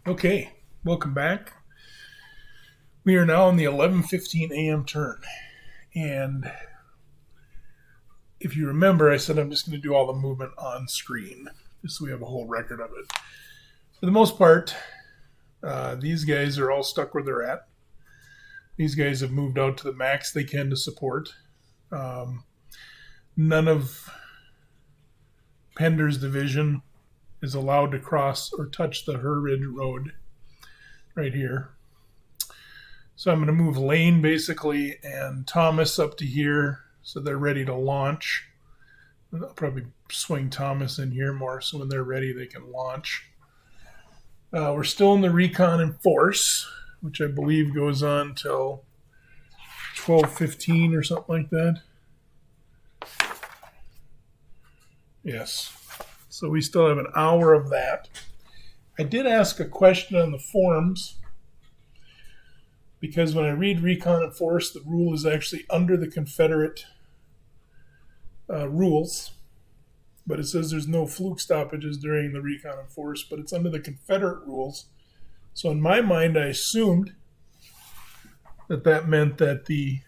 Okay, welcome back. We are now on the 11:15 a.m. turn, and if you remember, I said I'm just going to do all the movement on screen, just so we have a whole record of it. For the most part, these guys are all stuck where they're at. These guys have moved out to the max they can to support. Um, None of Pender's division is allowed to cross or touch the Herrid Road right here. So I'm going to move Lane basically and Thomas up to here so they're ready to launch. I'll probably swing Thomas in here more so when they're ready they can launch. We're still in the Recon and Force, which I believe goes on till 12:15 or something like that. Yes. So we still have an hour of that. I did ask a question on the forums because when I read Recon and Force, the rule is actually under the Confederate rules, but it says there's no fluke stoppages during the Recon and Force, but it's under the Confederate rules. So in my mind, I assumed that meant that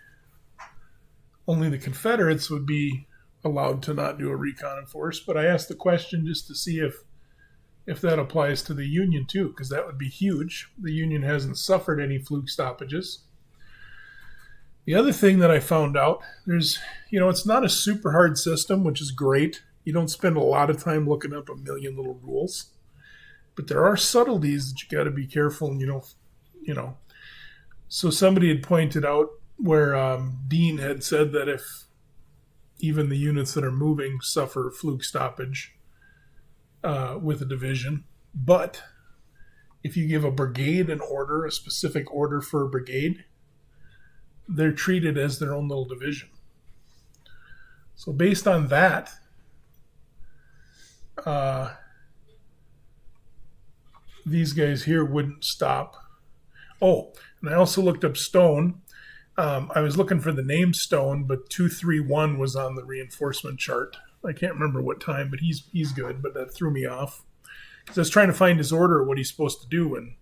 only the Confederates would be allowed to not do a Recon and Force. But I asked the question just to see if that applies to the Union too, because that would be huge. The Union hasn't suffered any fluke stoppages. The other thing that I found out, it's not a super hard system, which is great. You don't spend a lot of time looking up a million little rules, but there are subtleties that you got to be careful. And So somebody had pointed out where Dean had said that if even the units that are moving suffer fluke stoppage with a division, but if you give a brigade an order, a specific order for a brigade, they're treated as their own little division. So based on that, these guys here wouldn't stop. Oh, and I also looked up stone. I was looking for the name Stone, but 231 was on the reinforcement chart. I can't remember what time, but he's good, but that threw me off. Because I was trying to find his order, what he's supposed to do, and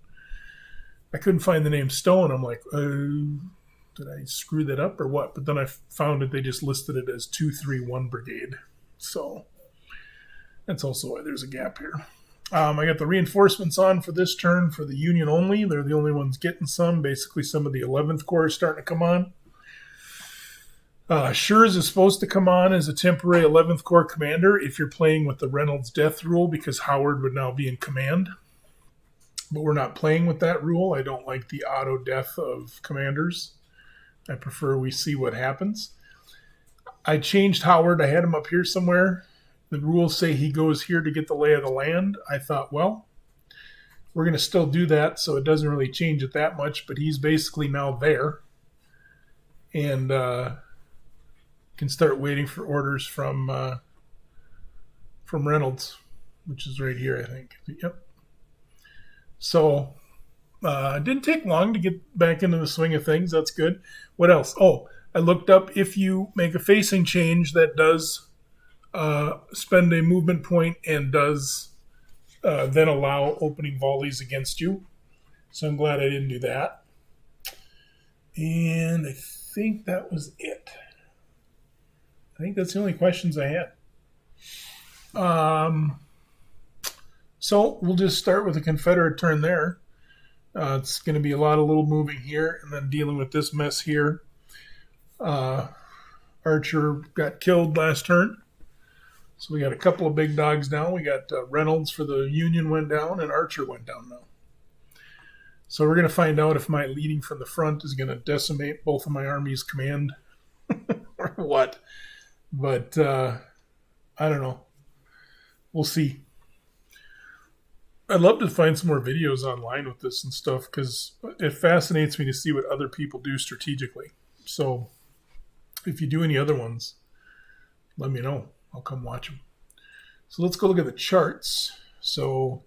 I couldn't find the name Stone. I'm like, did I screw that up or what? But then I found that they just listed it as 231 Brigade. So that's also why there's a gap here. I got the reinforcements on for this turn for the Union only. They're the only ones getting some. Basically, some of the 11th Corps are starting to come on. Schurz is supposed to come on as a temporary 11th Corps commander if you're playing with the Reynolds death rule, because Howard would now be in command. But we're not playing with that rule. I don't like the auto death of commanders. I prefer we see what happens. I changed Howard. I had him up here somewhere. The rules say he goes here to get the lay of the land. I thought, well, we're going to still do that, so it doesn't really change it that much, but he's basically now there and can start waiting for orders from Reynolds, which is right here, I think. Yep. So it didn't take long to get back into the swing of things. That's good. What else? Oh, I looked up if you make a facing change that does spend a movement point and does then allow opening volleys against you. So I'm glad I didn't do that. And I think that was it. I think that's the only questions I had. So we'll just start with the Confederate turn there. It's going to be a lot of little moving here and then dealing with this mess here. Archer got killed last turn. So we got a couple of big dogs down. We got Reynolds for the Union went down, and Archer went down now. So we're going to find out if my leading from the front is going to decimate both of my army's command or what. But I don't know. We'll see. I'd love to find some more videos online with this and stuff because it fascinates me to see what other people do strategically. So if you do any other ones, let me know. I'll come watch them. So let's go look at the charts. So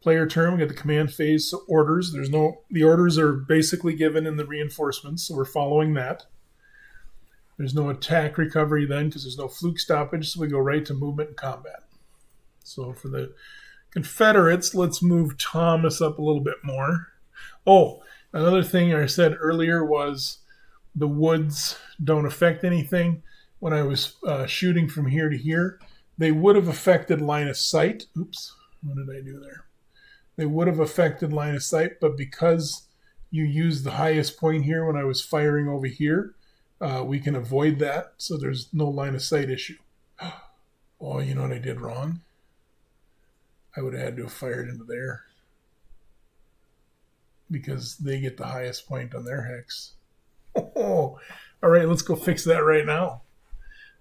player turn, we got the command phase orders. The orders are basically given in the reinforcements, so we're following that. There's no attack recovery then because there's no fluke stoppage, so we go right to movement and combat. So for the Confederates, let's move Thomas up a little bit more. Oh, another thing I said earlier was the woods don't affect anything. When I was shooting from here to here, they would have affected line of sight. Oops, what did I do there? They would have affected line of sight, but because you used the highest point here when I was firing over here, we can avoid that, so there's no line of sight issue. Oh, you know what I did wrong? I would have had to have fired into there because they get the highest point on their hex. Oh, all right, let's go fix that right now.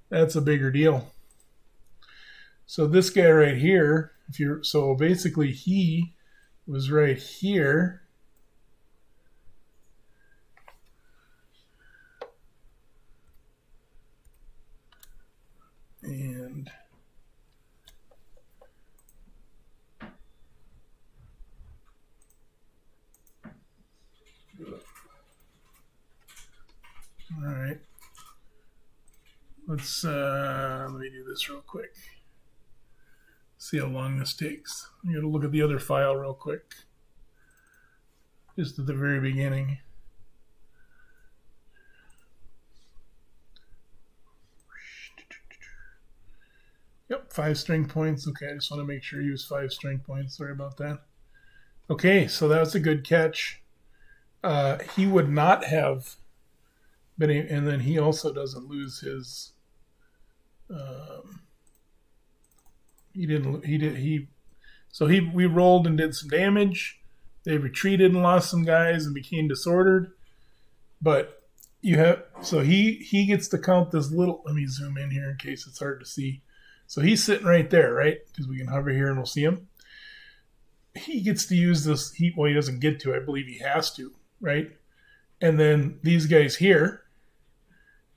That's a bigger deal. So this guy right here, so basically he was right here. And all right, let me do this real quick. See how long this takes. I'm going to look at the other file real quick, just at the very beginning. Yep, 5 string points. Okay, I just want to make sure he was 5 string points. Sorry about that. Okay, so that was a good catch. He would not have been, and then he also doesn't lose his. We rolled and did some damage. They retreated and lost some guys and became disordered. But he gets to count this little. Let me zoom in here in case it's hard to see. So he's sitting right there, right? Because we can hover here and we'll see him. He gets to use this. He doesn't get to. I believe he has to, right? And then these guys here,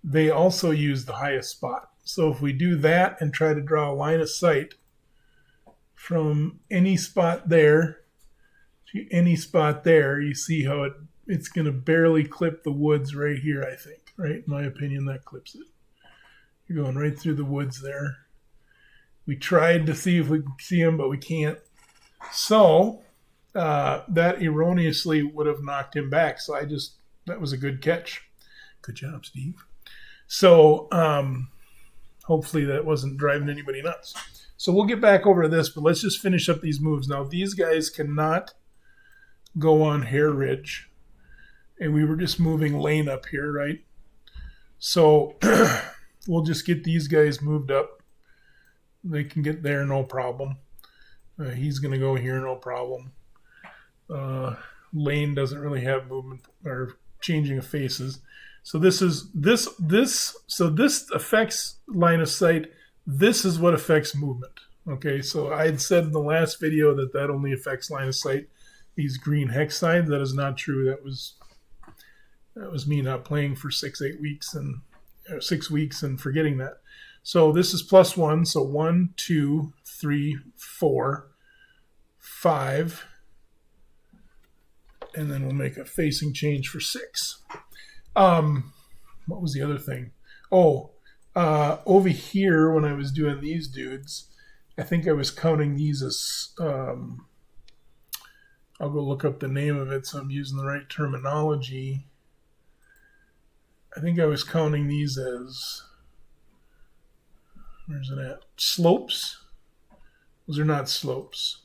they also use the highest spot. So if we do that and try to draw a line of sight from any spot there to any spot there, you see how it's going to barely clip the woods right here, I think. Right? In my opinion, that clips it. You're going right through the woods there. We tried to see if we could see him, but we can't. So that erroneously would have knocked him back. So that was a good catch. Good job, Steve. So hopefully that wasn't driving anybody nuts. So we'll get back over to this, but let's just finish up these moves. Now, these guys cannot go on Hare Ridge. And we were just moving lane up here, right? So we'll just get these guys moved up. They can get there, no problem. He's going to go here, no problem. Lane doesn't really have movement or changing of faces. So this affects line of sight. This is what affects movement. Okay, so I had said in the last video that only affects line of sight. These green hex signs, that is not true. That was me not playing for 6 weeks and forgetting that. So this is +1. So 1, 2, 3, 4, 5. And then we'll make a facing change for 6. What was the other thing? Over here when I was doing these dudes, I think I was counting these as, I'll go look up the name of it so I'm using the right terminology. I think I was counting these as, where's it at? Slopes. Those are not slopes.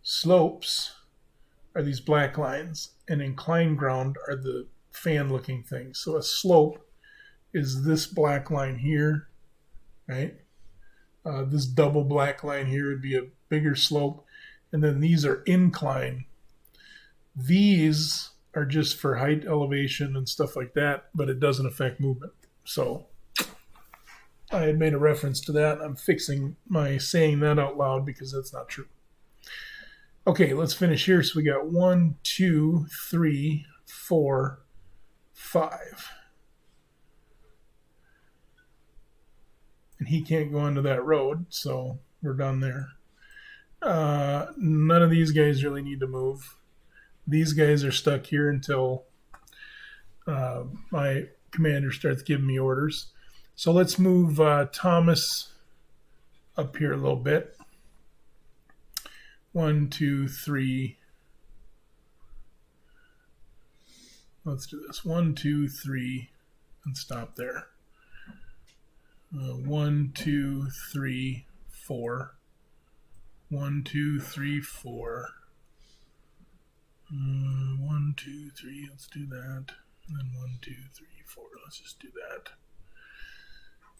Slopes are these black lines, and inclined ground are the fan-looking things. So a slope is this black line here, right? This double black line here would be a bigger slope, and then these are incline. These are just for height, elevation, and stuff like that, but it doesn't affect movement. So I had made a reference to that. I'm fixing my saying that out loud because that's not true. Okay, let's finish here. So we got 1, 2, 3, 4, 5. And he can't go onto that road, so we're done there. None of these guys really need to move. These guys are stuck here until my commander starts giving me orders. So let's move Thomas up here a little bit. 1, 2, 3. Let's do this. 1, 2, 3, and stop there. 1, 2, 3, 4. 1, 2, 3, 4. 1, 2, 3. Let's do that. And then 1, 2, 3, 4. Let's just do that.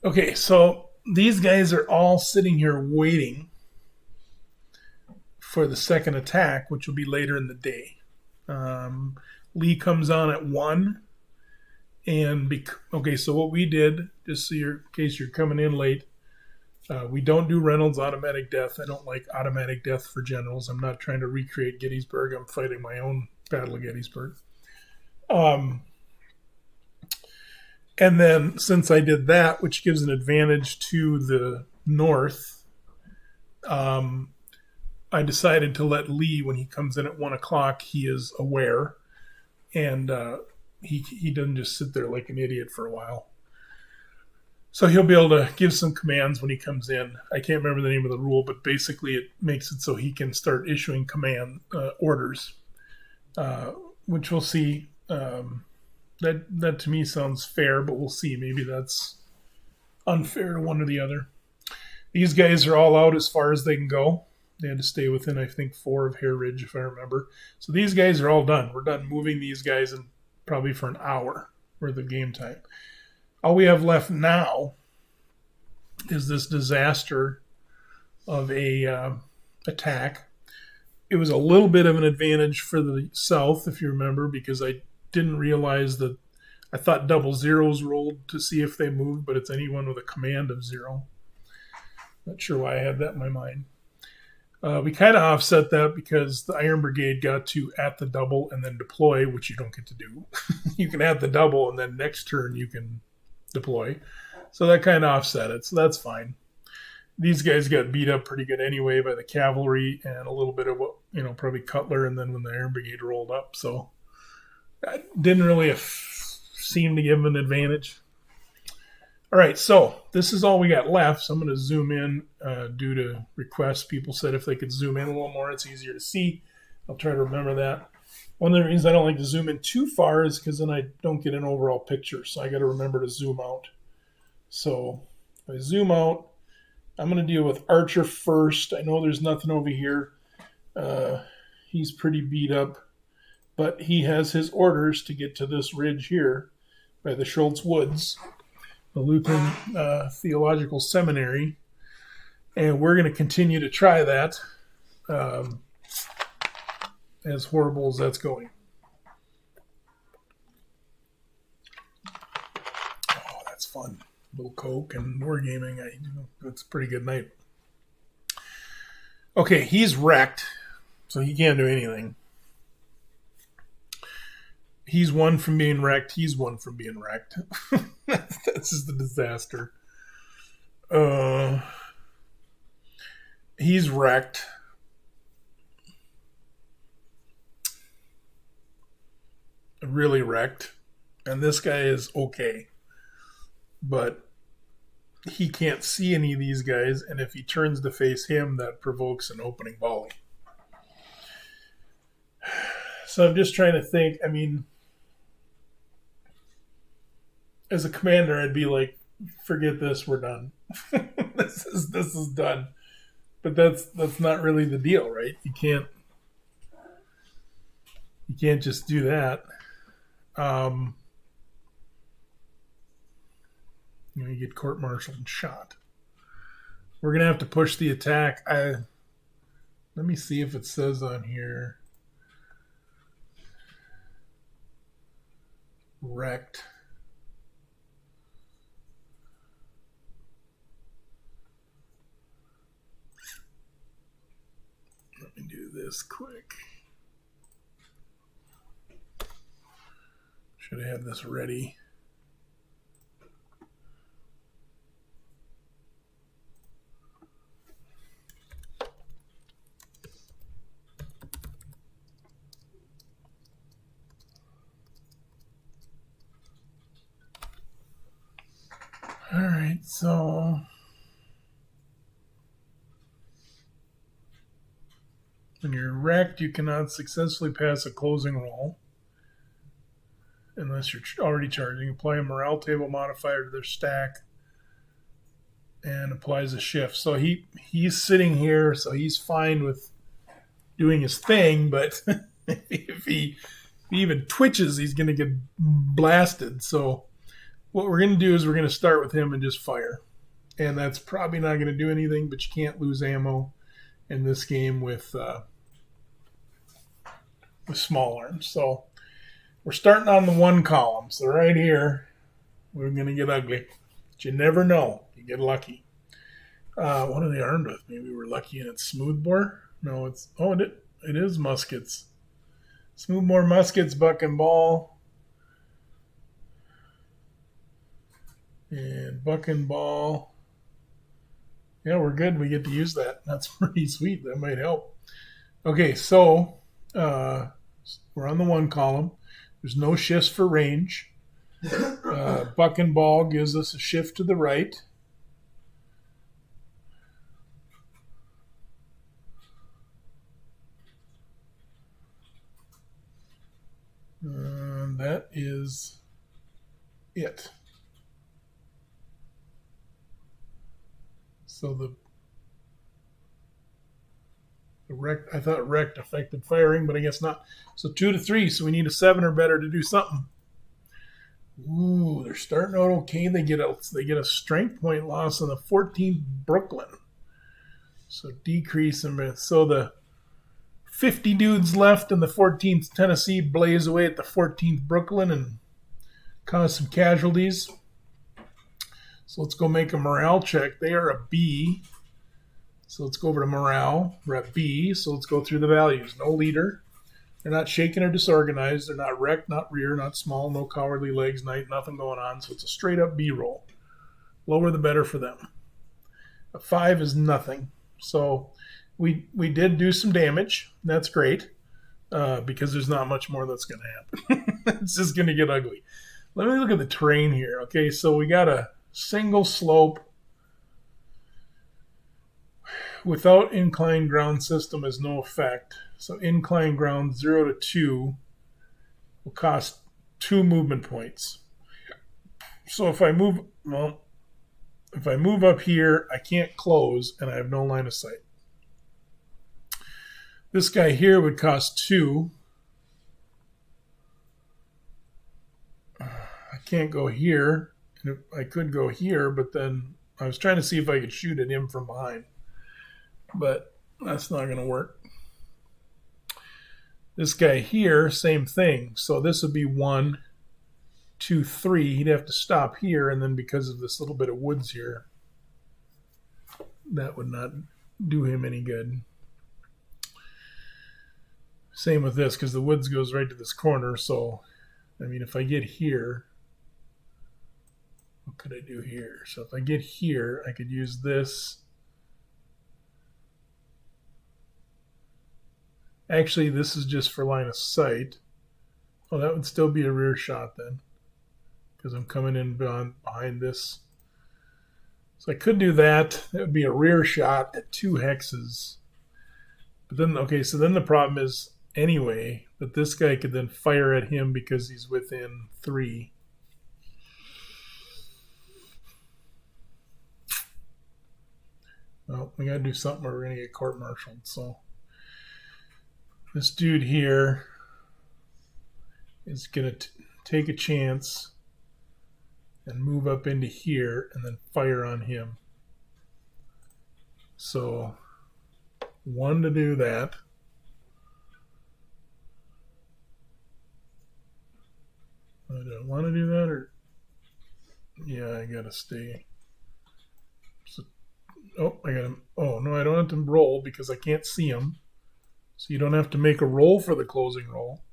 Okay, so these guys are all sitting here waiting for the second attack, which will be later in the day. Lee comes on at 1. Okay, so what we did, just so in case you're coming in late, we don't do Reynolds automatic death. I don't like automatic death for generals. I'm not trying to recreate Gettysburg. I'm fighting my own Battle of Gettysburg. And then since I did that, which gives an advantage to the North, I decided to let Lee, when he comes in at 1 o'clock, he is aware. And he doesn't just sit there like an idiot for a while. So he'll be able to give some commands when he comes in. I can't remember the name of the rule, but basically it makes it so he can start issuing command orders, which we'll see. That to me sounds fair, but we'll see. Maybe that's unfair to one or the other. These guys are all out as far as they can go. They had to stay within, I think, 4 of Hare Ridge, if I remember. So these guys are all done. We're done moving these guys in probably for an hour worth of game time. All we have left now is this disaster of a attack. It was a little bit of an advantage for the South, if you remember, because I didn't realize that I thought double zeros rolled to see if they moved, but it's anyone with a command of 0. Not sure why I had that in my mind. We kind of offset that because the Iron Brigade got to at the double and then deploy, which you don't get to do. You can add the double and then next turn you can deploy. So that kind of offset it. So that's fine. These guys got beat up pretty good anyway by the cavalry and a little bit of probably Cutler, and then when the Iron Brigade rolled up. So that didn't really seem to give them an advantage. All right, so this is all we got left. So I'm going to zoom in due to requests. People said if they could zoom in a little more, it's easier to see. I'll try to remember that. One of the reasons I don't like to zoom in too far is because then I don't get an overall picture. So I got to remember to zoom out. So if I zoom out, I'm going to deal with Archer first. I know there's nothing over here. He's pretty beat up, but he has his orders to get to this ridge here by the Schultz Woods, the Lutheran Theological Seminary, and we're going to continue to try that, as horrible as that's going. Oh, that's fun. A little Coke and wargaming. It's a pretty good night. Okay, he's wrecked, so he can't do anything. He's 1 from being wrecked. He's 1 from being wrecked. That's just a disaster. He's wrecked. Really wrecked. And this guy is okay. But he can't see any of these guys. And if he turns to face him, that provokes an opening volley. So I'm just trying to think. I mean, as a commander, I'd be like, forget this, we're done. This is done. But that's not really the deal, right? You can't just do that. You get court-martialed and shot. We're gonna have to push the attack. Let me see if it says on here. Wrecked. Let me do this quick. Should have had this ready. All right, so wrecked, you cannot successfully pass a closing roll unless you're already charging. Apply a morale table modifier to their stack and applies a shift. So he's sitting here, so he's fine with doing his thing, but if he even twitches, he's going to get blasted. So what we're going to do is we're going to start with him and just fire. And that's probably not going to do anything, but you can't lose ammo in this game with small arms. So we're starting on the 1 column. So right here, we're going to get ugly. But you never know. You get lucky. What are they armed with? Maybe we're lucky and it's smoothbore? No, it is muskets. Smoothbore muskets, buck and ball. And buck and ball. Yeah, we're good. We get to use that. That's pretty sweet. That might help. Okay, so we're on the 1 column. There's no shifts for range. Buck and ball gives us a shift to the right. That is it. So the wrecked, I thought wrecked affected firing, but I guess not. So 2 to 3, so we need a 7 or better to do something. Ooh, they're starting out okay. They get a strength point loss on the 14th Brooklyn. So decrease them. So the 50 dudes left in the 14th Tennessee blaze away at the 14th Brooklyn and cause some casualties. So let's go make a morale check. They are a B. So let's go over to morale. We're at B. So let's go through the values. No leader. They're not shaken or disorganized. They're not wrecked, not rear, not small, no cowardly legs, nothing going on. So it's a straight up B roll. Lower the better for them. A 5 is nothing. So we did do some damage. That's great because there's not much more that's going to happen. It's just going to get ugly. Let me look at the terrain here. Okay, so we got a single slope without inclined ground system has no effect. So inclined ground 0 to 2 will cost 2 movement points. So if I move up here, I can't close and I have no line of sight. This guy here would cost 2. I can't go here. I could go here, but then I was trying to see if I could shoot at him from behind. But that's not going to work. This guy here, same thing. So this would be 1, 2, 3. He'd have to stop here, and then because of this little bit of woods here, that would not do him any good. Same with this, because the woods goes right to this corner. So, I mean, if I get here, what could I do here? So if I get here, I could use this. Actually, this is just for line of sight. Oh, that would still be a rear shot then, because I'm coming in behind this. So I could do that. That would be a rear shot at 2 hexes. But then, okay, so then the problem is, anyway, that this guy could then fire at him because he's within 3. Well, we got to do something or we're going to get court-martialed. So this dude here is going to take a chance and move up into here and then fire on him. So 1 to do that. I don't want to do that, or yeah, I gotta stay. So, oh, I got him. Oh no, I don't have to roll because I can't see him. So you don't have to make a roll for the closing roll.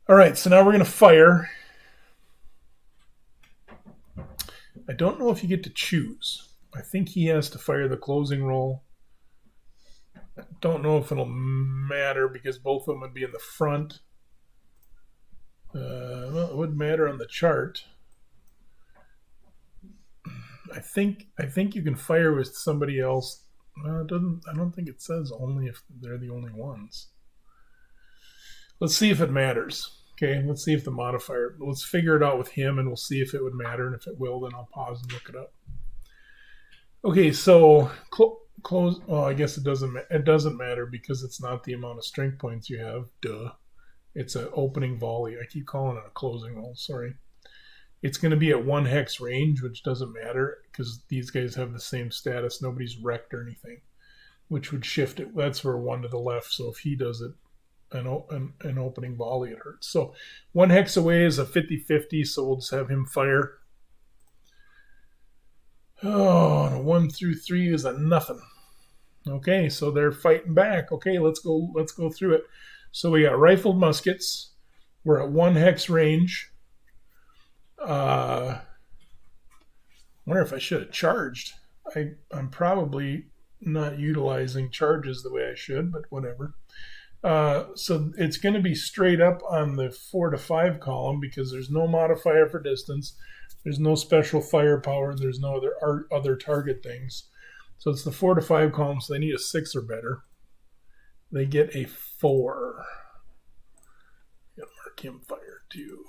All right, so now we're gonna fire. I don't know if you get to choose. I think he has to fire the closing roll. I don't know if it'll matter because both of them would be in the front. Well, it wouldn't matter on the chart. I think you can fire with somebody else It doesn't. I don't think it says only if they're the only ones. Let's see if it matters. Okay, let's see if the modifier. Let's figure it out with him, and we'll see if it would matter. And if it will, then I'll pause and look it up. Okay, so close. Oh, I guess it doesn't. It doesn't matter because it's not the amount of strength points you have. Duh. It's an opening volley. I keep calling it a closing roll. Sorry. It's going to be at 1 hex range, which doesn't matter because these guys have the same status. Nobody's wrecked or anything, which would shift it. That's for 1 to the left. So if he does it, an opening volley, it hurts. So 1 hex away is a 50-50, so we'll just have him fire. Oh, and a 1 through 3 is a nothing. Okay, so they're fighting back. Okay, let's go through it. So we got rifled muskets. We're at 1 hex range. I wonder if I should have charged. I'm probably not utilizing charges the way I should, but whatever. So it's going to be straight up on the 4 to 5 column because there's no modifier for distance. There's no special firepower. There's no other target things. So it's the 4 to 5 column, so they need a 6 or better. They get a 4. Gotta mark him fire too.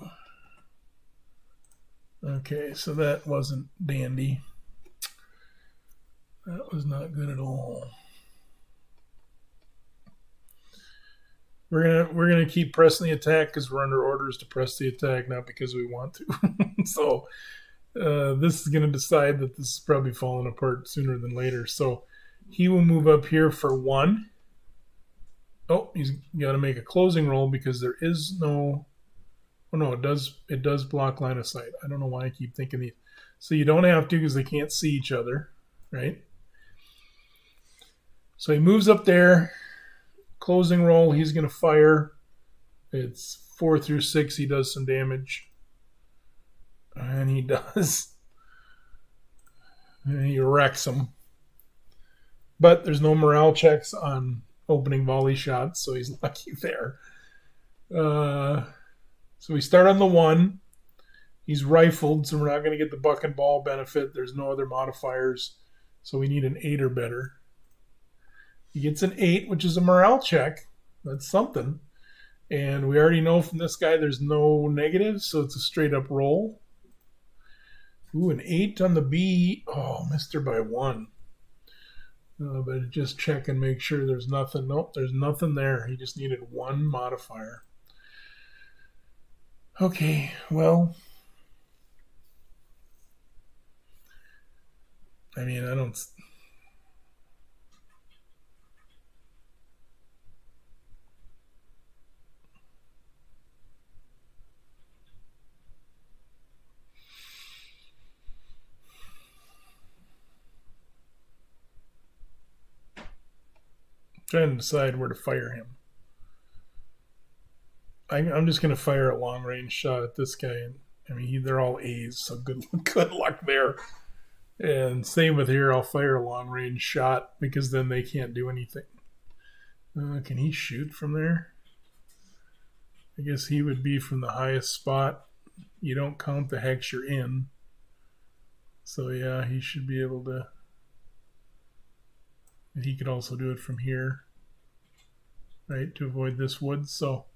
Okay, so that wasn't dandy. That was not good at all. We're gonna keep pressing the attack because we're under orders to press the attack, not because we want to. So this is gonna decide that this is probably falling apart sooner than later. So he will move up here for 1. Oh, he's got to make a closing roll because there is no. Oh no, it does block line of sight. I don't know why I keep thinking these. So you don't have to because they can't see each other, right? So he moves up there. Closing roll, he's going to fire. It's 4 through 6. He does some damage. And he does. And he wrecks him. But there's no morale checks on opening volley shots, so he's lucky there. So we start on the 1. He's rifled, so we're not going to get the buck and ball benefit. There's no other modifiers, so we need an 8 or better. He gets an 8, which is a morale check. That's something. And we already know from this guy there's no negatives, so it's a straight up roll. Ooh, an 8 on the B. Oh, missed her by 1. But just check and make sure there's nothing. Nope, there's nothing there. He just needed 1 modifier. Okay, well, I mean, I don't. Trying to decide where to fire him. I'm just going to fire a long range shot at this guy. I mean, they're all A's, so good luck there. And same with here, I'll fire a long range shot because then they can't do anything. Can he shoot from there? I guess he would be from the highest spot. You don't count the hex you're in. So yeah, he should be able to. And he could also do it from here, right, to avoid this wood. So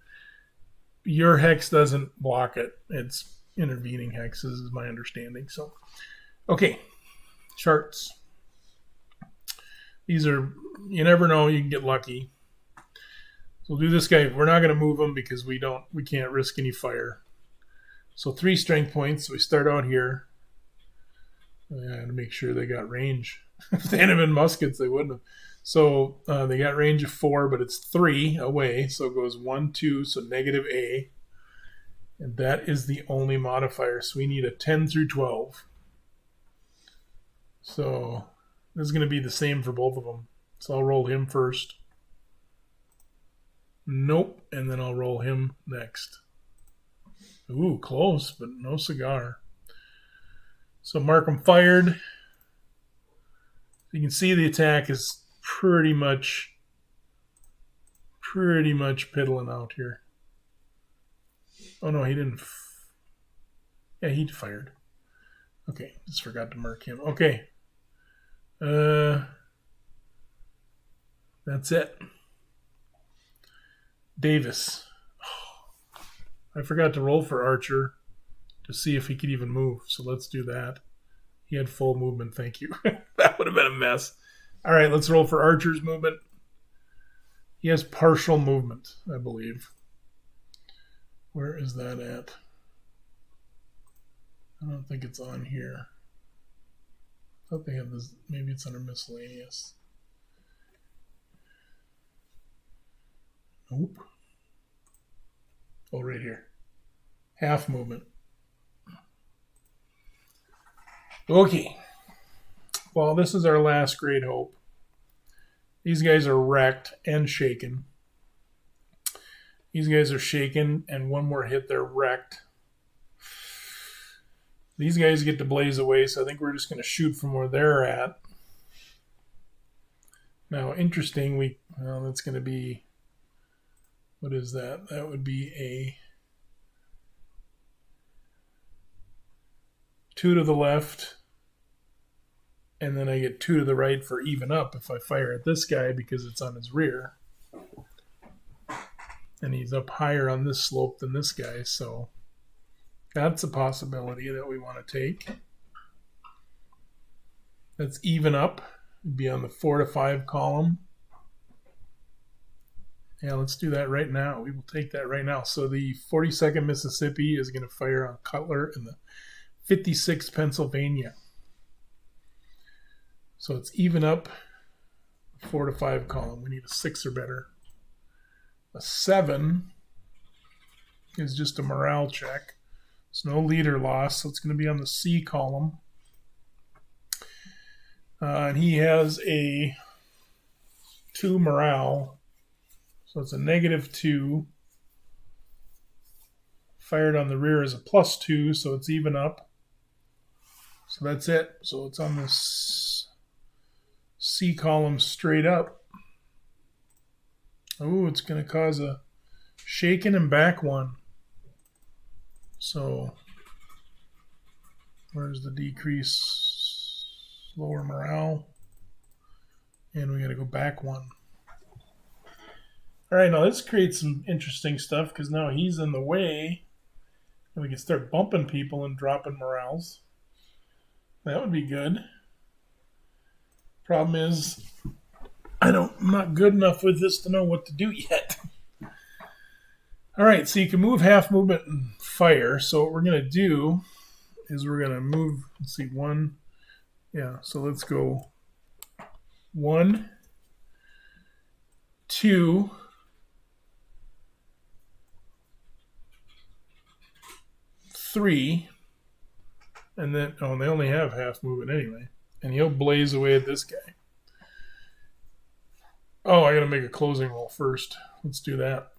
your hex doesn't block it. It's intervening hexes is my understanding. So, okay, charts. These are, you never know, you can get lucky. So we'll do this guy. We're not going to move him because we can't risk any fire. So 3 strength points. So we start out here. To make sure they got range. If they had been muskets, they wouldn't have. So they got range of 4, but it's 3 away. So it goes 1, 2, so negative A. And that is the only modifier. So we need a 10 through 12. So this is going to be the same for both of them. So I'll roll him first. Nope. And then I'll roll him next. Ooh, close, but no cigar. So Markham fired. You can see the attack is pretty much piddling out here. Oh no, he didn't. Yeah, he fired. Okay, just forgot to mark him. Okay. That's it. Davis. I forgot to roll for Archer to see if he could even move. So let's do that. He had full movement. Thank you. That would have been a mess. All right, let's roll for Archer's movement. He has partial movement, I believe. Where is that at? I don't think it's on here. I thought they had this. Maybe it's under miscellaneous. Nope. Oh, right here. Half movement. Okay. Well, this is our last great hope. These guys are wrecked and shaken. These guys are shaken, and one more hit, they're wrecked. These guys get to blaze away, so I think we're just going to shoot from where they're at. Now, interesting, that's going to be, what is that? That would be a 2 to the left, and then I get 2 to the right for even up if I fire at this guy because it's on his rear. And he's up higher on this slope than this guy, so that's a possibility that we want to take. That's even up. It'd be on the 4 to 5 column. Yeah, let's do that right now. We will take that right now. So the 42nd Mississippi is going to fire on Cutler in the 56th Pennsylvania. So it's even up 4 to 5 column. We need a 6 or better. A 7 is just a morale check. There's no leader loss, so it's going to be on the C column. And he has a 2 morale, so it's a -2. Fired on the rear is a +2, so it's even up. So that's it. So it's on this C column straight up. Oh, it's going to cause a shaken and back 1. So where's the decrease? Lower morale. And we got to go back 1. All right, now this creates some interesting stuff because now he's in the way. And we can start bumping people and dropping morales. That would be good. Problem is, I'm not good enough with this to know what to do yet. All right, so you can move half movement and fire. So what we're going to do is we're going to move, let's see, 1. Yeah, so let's go 1, 2, 3, and then, they only have half movement anyway. And he'll blaze away at this guy. Oh, I got to make a closing roll first. Let's do that.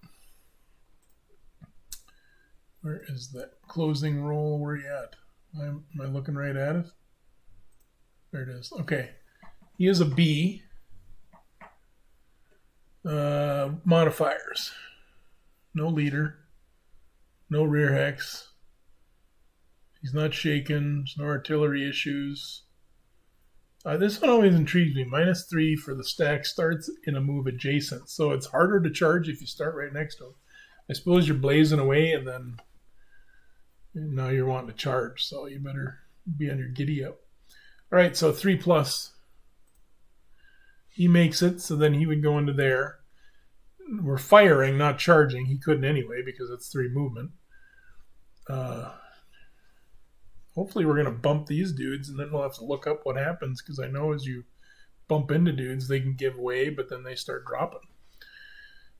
Where is that closing roll? Where are you at? Am I looking right at it? There it is. Okay. He is a B. Modifiers. No leader. No rear hex. He's not shaken. There's no artillery issues. This one always intrigues me. -3 for the stack starts in a move adjacent. So it's harder to charge if you start right next to him. I suppose you're blazing away and then now you're wanting to charge. So you better be on your giddy up. All right, so 3+. He makes it, so then he would go into there. We're firing, not charging. He couldn't anyway because it's 3 movement. Hopefully we're going to bump these dudes, and then we'll have to look up what happens, because I know as you bump into dudes, they can give way, but then they start dropping.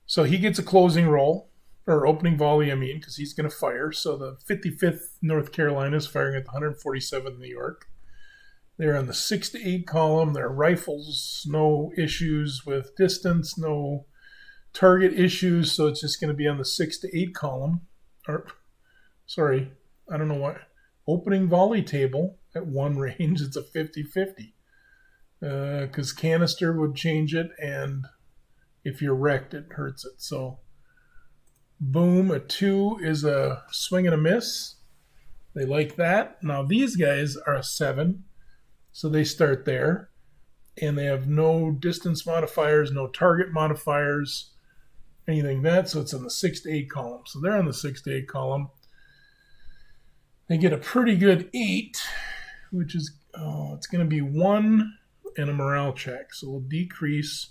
So he gets a closing roll, or opening volley, because he's going to fire. So the 55th North Carolina is firing at the 147th New York. They're on the 6 to 8 column. Their rifles, no issues with distance, no target issues, so it's just going to be on the 6 to 8 column. Or, sorry, I don't know why. Opening volley table at 1 range, it's a 50-50. Because canister would change it, and if you're wrecked, it hurts it. So, boom, a 2 is a swing and a miss. They like that. Now, these guys are a 7, so they start there. and they have no distance modifiers, no target modifiers, anything like that. So it's in the 6 to 8 column. So they're on the 6 to 8 column. They get a pretty good 8, which is, it's going to be 1 and a morale check. So we'll decrease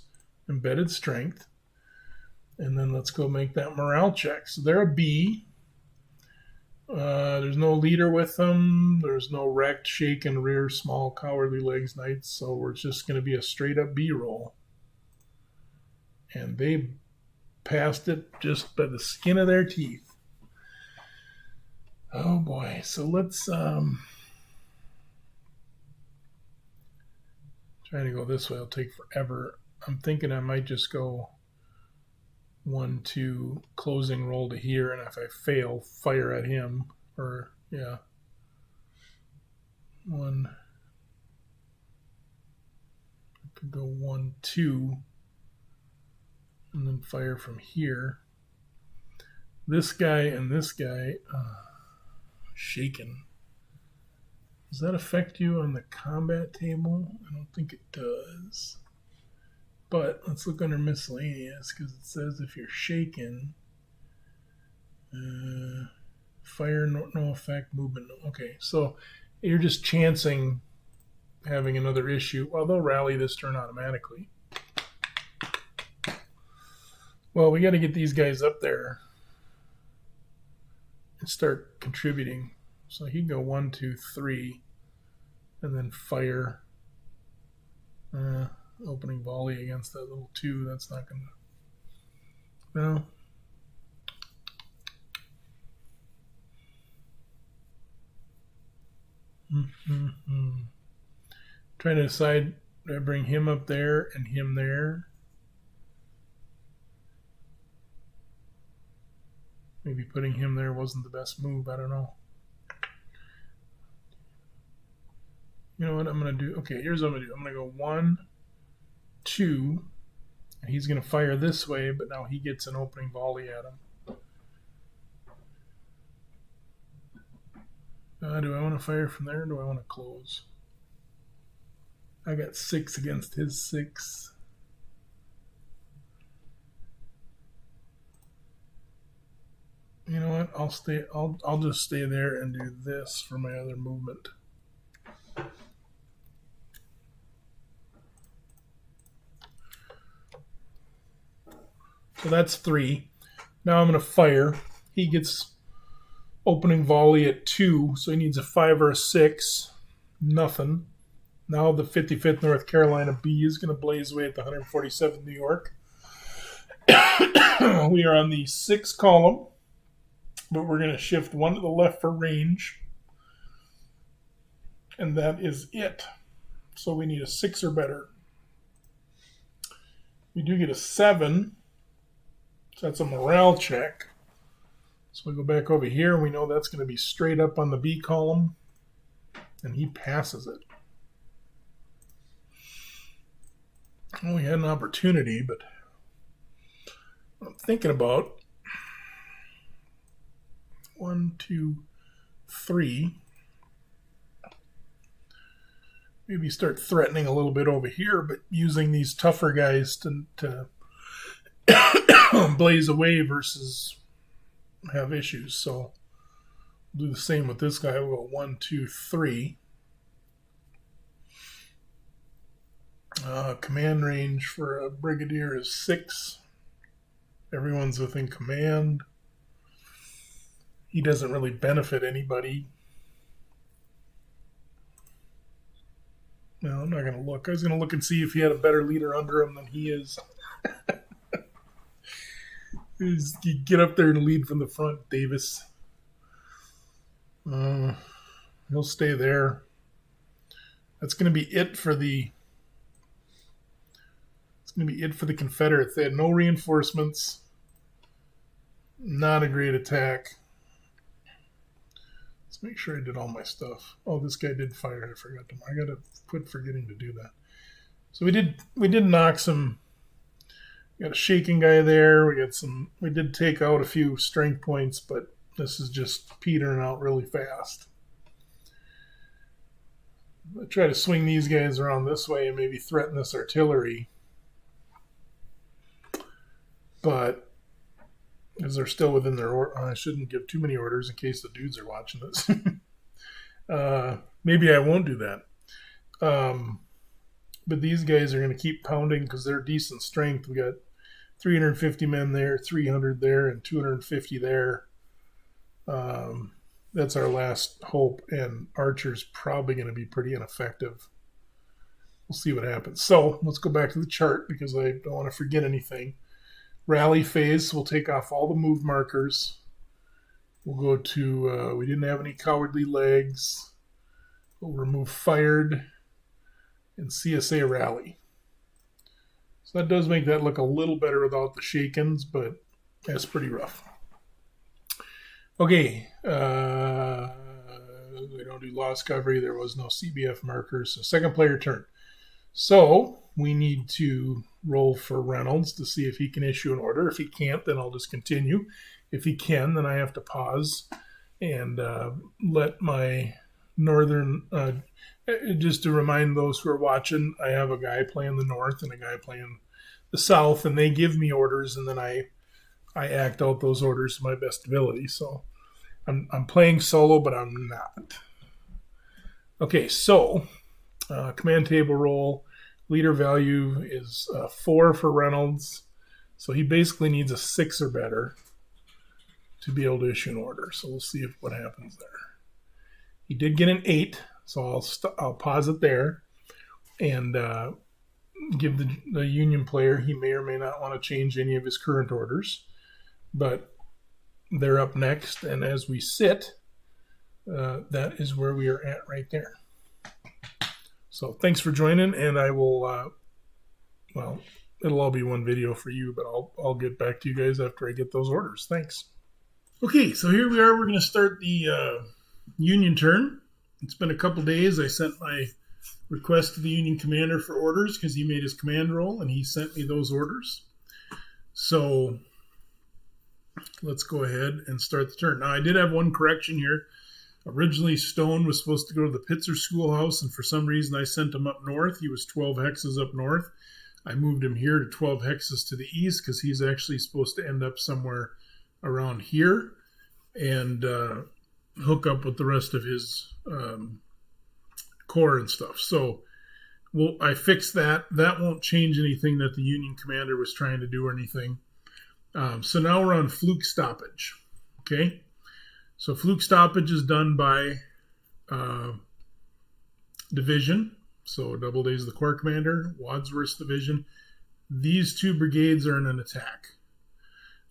embedded strength. And then let's go make that morale check. So they're a B. There's no leader with them. There's no wrecked, shaken, rear, small, cowardly legs, knights. So we're just going to be a straight up B roll. And they passed it just by the skin of their teeth. Oh boy. So let's try to go this way. It'll take forever. I'm thinking I might just go 1, 2, closing roll to here, and if I fail, fire at him. Or, yeah. 1. I could go 1, 2, and then fire from here. This guy and this guy, shaken. Does that affect you on the combat table? I don't think it does. But let's look under miscellaneous, because it says if you're shaken, fire, no effect, movement. No. Okay, so you're just chancing having another issue. Well, they'll rally this turn automatically. Well, we got to get these guys up there and start contributing. So he can go 1, 2, 3, and then fire. Opening volley against that little 2. That's not going to... No. Trying to decide, do I bring him up there and him there? Maybe putting him there wasn't the best move. I don't know. You know what I'm going to do? Okay, here's what I'm going to do. I'm going to go 1, 2, and he's going to fire this way, but now he gets an opening volley at him. Do I want to fire from there, or do I want to close? I got 6 against his 6. You know what? I'll stay. I'll just stay there and do this for my other movement. So that's 3. Now I'm going to fire. He gets opening volley at 2, so he needs a 5 or a 6. Nothing. Now the 55th North Carolina B is going to blaze away at the 147th New York. We are on the 6th column, but we're going to shift 1 to the left for range. And that is it. So we need a 6 or better. We do get a 7. So that's a morale check. So we go back over here, and we know that's going to be straight up on the B column. And he passes it. Well, we had an opportunity, but I'm thinking about 1, 2, 3. Maybe start threatening a little bit over here, but using these tougher guys to blaze away versus have issues. So do the same with this guy. We'll go 1, 2, 3. Command range for a brigadier is 6. Everyone's within command. He doesn't really benefit anybody. No, I'm not going to look. I was going to look and see if he had a better leader under him than he is. You get up there and lead from the front, Davis. He'll stay there. That's going to be it for the... It's going to be it for the Confederates. They had no reinforcements. Not a great attack. Let's make sure I did all my stuff. Oh, this guy did fire. I forgot to. I got to quit forgetting to do that. So we did knock some. We got a shaking guy there. We did take out a few strength points, but this is just petering out really fast. I'll try to swing these guys around this way and maybe threaten this artillery. But as they're still within their order, I shouldn't give too many orders in case the dudes are watching this. Maybe I won't do that. But these guys are going to keep pounding because they're decent strength. We got 350 men there, 300 there, and 250 there. That's our last hope, and Archer's probably going to be pretty ineffective. We'll see what happens. So let's go back to the chart because I don't want to forget anything. Rally phase, we'll take off all the move markers. We'll go to, we didn't have any cowardly legs. We'll remove fired and CSA rally. So that does make that look a little better without the shake-ins, but that's pretty rough. Okay, we don't do loss coverage. There was no CBF markers. So second player turn. So we need to roll for Reynolds to see if he can issue an order. If he can't, then I'll just continue. If he can, then I have to pause and let my northern, just to remind those who are watching, I have a guy playing the north and a guy playing the south, and they give me orders, and then I act out those orders to my best ability. So I'm playing solo, but I'm not. Okay, so command table roll. Leader value is 4 for Reynolds. So he basically needs a 6 or better to be able to issue an order. So we'll see what happens there. He did get an 8, so I'll pause it there and give the Union player, he may or may not want to change any of his current orders. But they're up next, and as we sit, that is where we are at right there. So thanks for joining, and I will, well, it'll all be one video for you, but I'll get back to you guys after I get those orders. Thanks. Okay, so here we are. We're going to start the Union turn. It's been a couple days. I sent my request to the Union commander for orders because he made his command roll, and he sent me those orders. So let's go ahead and start the turn. Now, I did have one correction here. Originally, Stone was supposed to go to the Pitzer Schoolhouse, and for some reason I sent him up north. He was 12 hexes up north. I moved him here to 12 hexes to the east because he's actually supposed to end up somewhere around here and hook up with the rest of his corps and stuff. So I fixed that. That won't change anything that the Union commander was trying to do or anything. So now we're on fluke stoppage. Okay. So fluke stoppage is done by division. So Doubleday's the corps commander, Wadsworth's division. These two brigades are in an attack.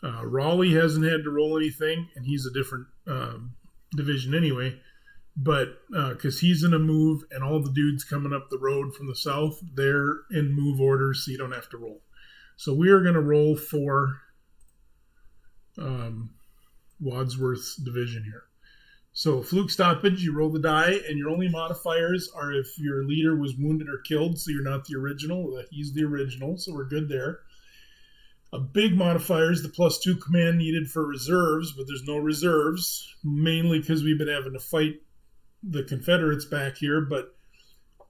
Raleigh hasn't had to roll anything, and he's a different division anyway. But because he's in a move, and all the dudes coming up the road from the south, they're in move orders, so you don't have to roll. So we are going to roll for Wadsworth's division here. So fluke stoppage, you roll the die, and your only modifiers are if your leader was wounded or killed, so you're not the original. He's the original, so we're good there. A big modifier is the +2 command needed for reserves, but there's no reserves, mainly because we've been having to fight the Confederates back here, but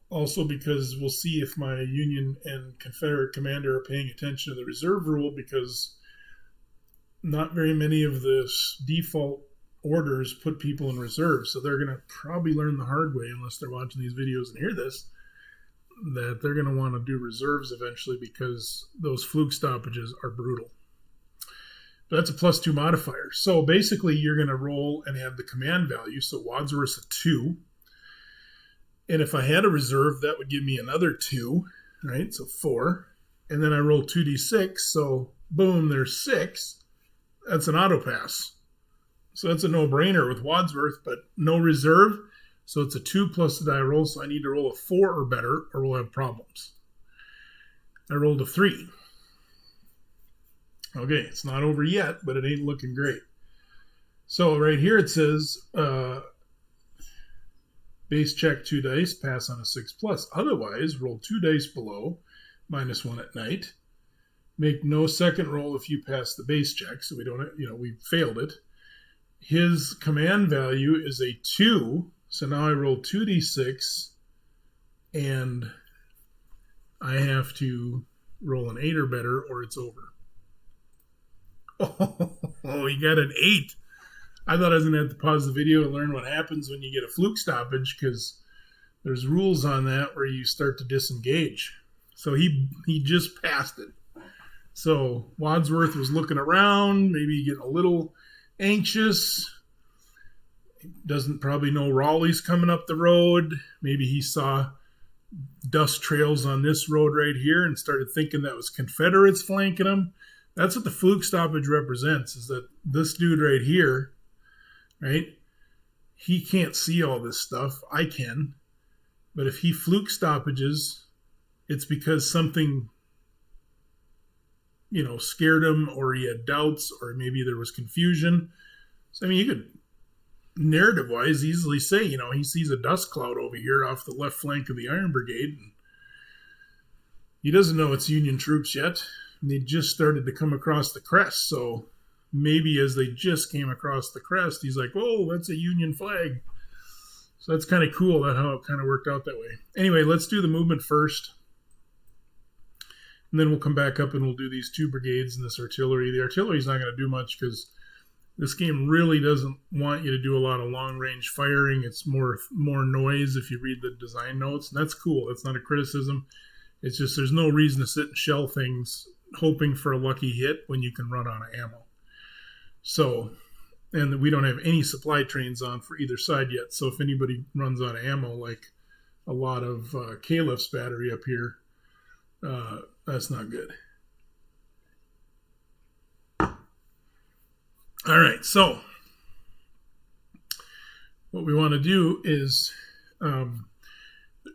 also because we'll see if my Union and Confederate commander are paying attention to the reserve rule, because not very many of the default orders put people in reserve, so they're going to probably learn the hard way, unless they're watching these videos and hear this, that they're going to want to do reserves eventually because those fluke stoppages are brutal. But that's a +2 modifier. So basically you're going to roll and add the command value, so Wadsworth's a 2. And if I had a reserve, that would give me another 2, right? So 4. And then I roll 2d6, so boom, there's 6. That's an auto pass. So that's a no-brainer with Wadsworth, but no reserve. So it's a 2 plus the die roll, so I need to roll a 4 or better, or we'll have problems. I rolled a 3. Okay, it's not over yet, but it ain't looking great. So right here it says, base check 2 dice, pass on a 6+. Otherwise, roll 2 dice below, -1 at night. Make no second roll if you pass the base check, so we don't, we failed it. His command value is a 2, so now I roll 2d6 and I have to roll an 8 or better or it's over. Oh, he got an 8. I thought I was going to have to pause the video to learn what happens when you get a fluke stoppage, because there's rules on that where you start to disengage. So he just passed it. So Wadsworth was looking around, maybe getting a little anxious. Doesn't probably know Raleigh's coming up the road. Maybe he saw dust trails on this road right here and started thinking that was Confederates flanking him. That's what the fluke stoppage represents, is that this dude right here, right, he can't see all this stuff. I can. But if he fluke stoppages, it's because something, scared him, or he had doubts, or maybe there was confusion. So, you could, narrative-wise, easily say, he sees a dust cloud over here off the left flank of the Iron Brigade. And he doesn't know it's Union troops yet. And they just started to come across the crest. So maybe as they just came across the crest, he's like, whoa, that's a Union flag. So that's kind of cool, that how it kind of worked out that way. Anyway, let's do the movement first. And then we'll come back up and we'll do these 2 brigades and this artillery. The artillery is not going to do much because this game really doesn't want you to do a lot of long-range firing. It's more noise if you read the design notes. And that's cool. That's not a criticism. It's just there's no reason to sit and shell things hoping for a lucky hit when you can run out of ammo. So, and we don't have any supply trains on for either side yet. So if anybody runs out of ammo, like a lot of Caliph's battery up here, that's not good. All right, so what we want to do is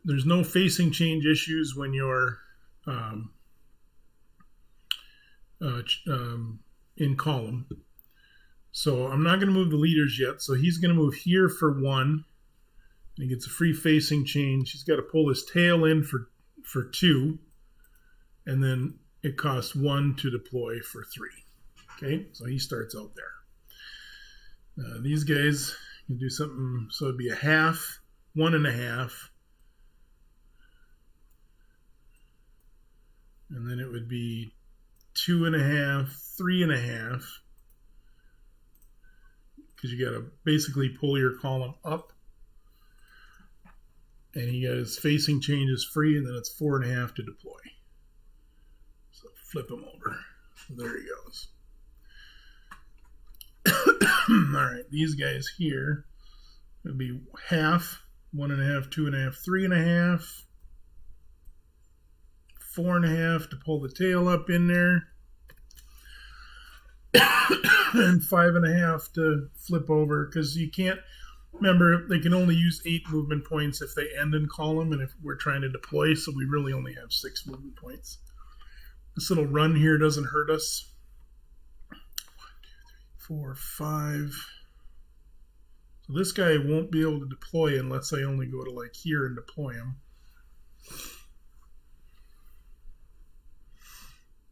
there's no facing change issues when you're in column. So I'm not going to move the leaders yet. So he's going to move here for 1. He gets a free facing change. He's got to pull his tail in for 2. And then it costs 1 to deploy for 3. Okay, so he starts out there. These guys can do something. So it'd be a half, 1.5. And then it would be 2.5, 3.5. Because you got to basically pull your column up. And he got his facing changes free, and then it's 4.5 to deploy. So flip him over. There he goes. All right, these guys here would be half, 1.5, 2.5, 3.5, 4.5 to pull the tail up in there. And 5.5 to flip over, because you can't, remember, they can only use 8 movement points if they end in column, and if we're trying to deploy, so we really only have 6 movement points. This little run here doesn't hurt us. 1, 2, 3, 4, 5. So this guy won't be able to deploy unless I only go to like here and deploy him.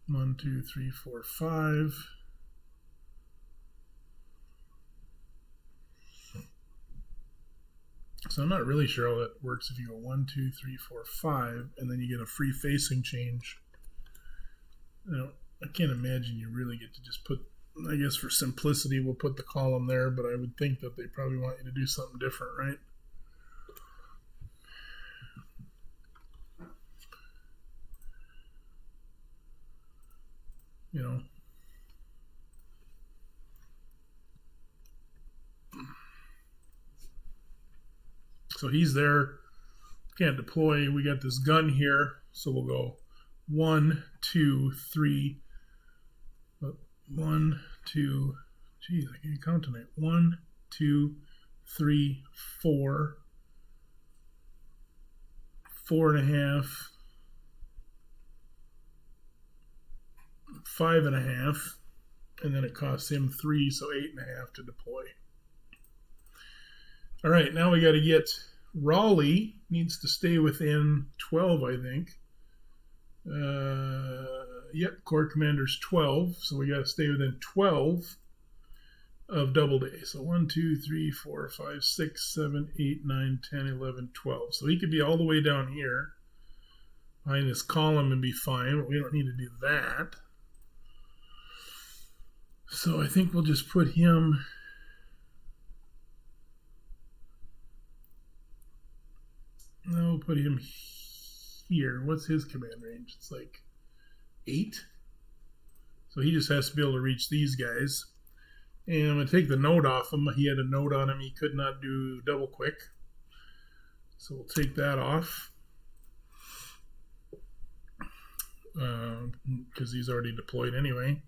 1, 2, 3, 4, 5. So I'm not really sure how that works if you go 1, 2, 3, 4, 5, and then you get a free facing change. I can't imagine you really get to just put, I guess for simplicity, we'll put the column there, but I would think that they probably want you to do something different, right? So he's there, can't deploy. We got this gun here, so we'll go 1, 2, 3. 1, 2, geez, I can't count tonight. 1, 2, 3, 4, 4.5, 5.5, and then it costs him 3, so 8.5 to deploy. All right, now we got to get Raleigh, needs to stay within 12, I think. Yep, Corps Commander's 12, so we got to stay within 12 of Doubleday. So 1, 2, 3, 4, 5, 6, 7, 8, 9, 10, 11, 12. So he could be all the way down here behind this column and be fine, but we don't need to do that. So I think we'll just put him we'll put him here. What's his command range? It's like 8. So he just has to be able to reach these guys. And I'm going to take the note off him. He had a note on him. He could not do double quick. So we'll take that off. Because he's already deployed anyway.